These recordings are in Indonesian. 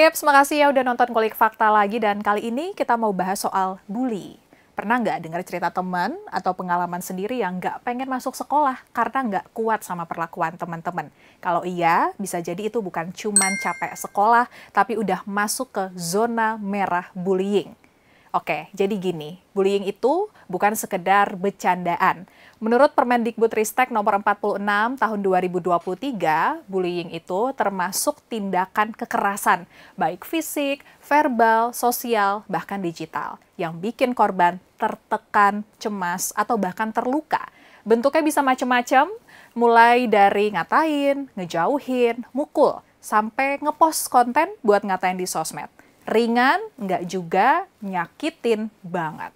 Trips, makasih ya udah nonton Kulik Fakta lagi dan kali ini kita mau bahas soal bully. Pernah nggak dengar cerita teman atau pengalaman sendiri yang nggak pengen masuk sekolah karena nggak kuat sama perlakuan teman-teman? Kalau iya, bisa jadi itu bukan cuman capek sekolah, tapi udah masuk ke zona merah bullying. Oke, jadi gini, bullying itu bukan sekedar bercandaan. Menurut Permendikbudristek nomor 46 tahun 2023, bullying itu termasuk tindakan kekerasan, baik fisik, verbal, sosial, bahkan digital, yang bikin korban tertekan, cemas, atau bahkan terluka. Bentuknya bisa macam-macam, mulai dari ngatain, ngejauhin, mukul, sampai ngepost konten buat ngatain di sosmed. Ringan, nggak juga nyakitin banget.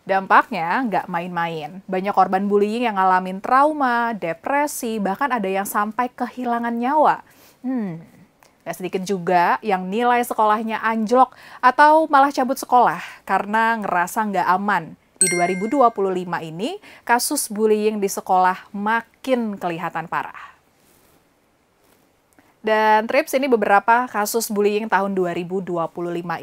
Dampaknya nggak main-main. Banyak korban bullying yang ngalamin trauma, depresi, bahkan ada yang sampai kehilangan nyawa. Nggak sedikit juga yang nilai sekolahnya anjlok atau malah cabut sekolah karena ngerasa nggak aman. Di 2025 ini, kasus bullying di sekolah makin kelihatan parah. Dan Trips, ini beberapa kasus bullying tahun 2025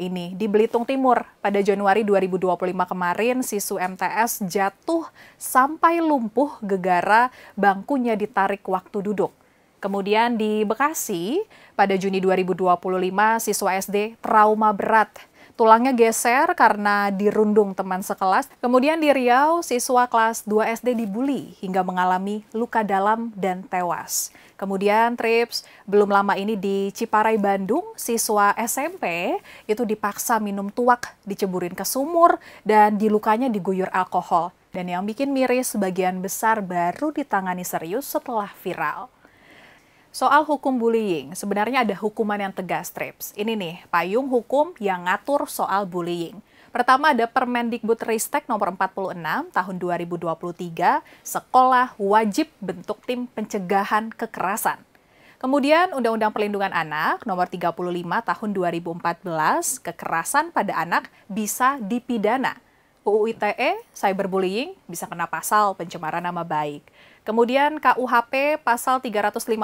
ini. Di Belitung Timur, pada Januari 2025 kemarin, siswa MTS jatuh sampai lumpuh gegara bangkunya ditarik waktu duduk. Kemudian di Bekasi, pada Juni 2025, siswa SD trauma berat. Tulangnya geser karena dirundung teman sekelas. Kemudian di Riau, siswa kelas 2 SD dibully hingga mengalami luka dalam dan tewas. Kemudian Trips, belum lama ini di Ciparai, Bandung, siswa SMP itu dipaksa minum tuak, diceburin ke sumur, dan di lukanya diguyur alkohol. Dan yang bikin miris, sebagian besar baru ditangani serius setelah viral. Soal hukum bullying, sebenarnya ada hukuman yang tegas, Trips. Ini nih, payung hukum yang ngatur soal bullying. Pertama ada Permendikbudristek nomor 46 tahun 2023, sekolah wajib bentuk tim pencegahan kekerasan. Kemudian Undang-Undang Perlindungan Anak nomor 35 tahun 2014, kekerasan pada anak bisa dipidana. UU ITE, cyberbullying, bisa kena pasal pencemaran nama baik. Kemudian KUHP pasal 351,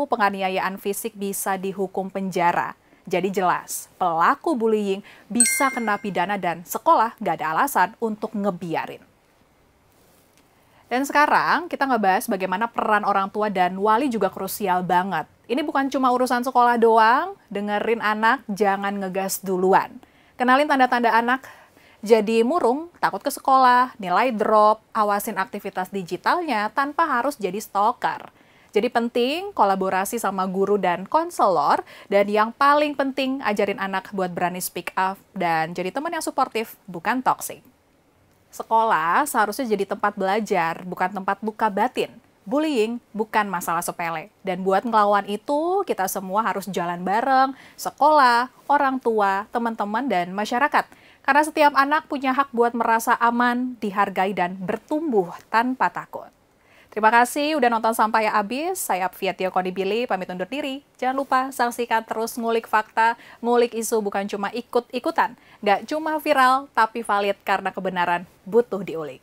penganiayaan fisik bisa dihukum penjara. Jadi jelas, pelaku bullying bisa kena pidana dan sekolah nggak ada alasan untuk ngebiarin. Dan sekarang kita ngebahas bagaimana peran orang tua dan wali juga krusial banget. Ini bukan cuma urusan sekolah doang, dengerin anak, jangan ngegas duluan. Kenalin tanda-tanda anak jadi murung, takut ke sekolah, nilai drop, awasin aktivitas digitalnya tanpa harus jadi stalker. Jadi penting kolaborasi sama guru dan konselor, dan yang paling penting ajarin anak buat berani speak up dan jadi teman yang suportif, bukan toxic. Sekolah seharusnya jadi tempat belajar, bukan tempat luka batin. Bullying bukan masalah sepele. Dan buat ngelawan itu, kita semua harus jalan bareng, sekolah, orang tua, teman-teman, dan masyarakat. Karena setiap anak punya hak buat merasa aman, dihargai, dan bertumbuh tanpa takut. Terima kasih udah nonton sampai habis. Saya Fiatio Konibili, pamit undur diri. Jangan lupa saksikan terus Ngulik Fakta, ngulik isu bukan cuma ikut-ikutan. Nggak cuma viral, tapi valid karena kebenaran butuh diulik.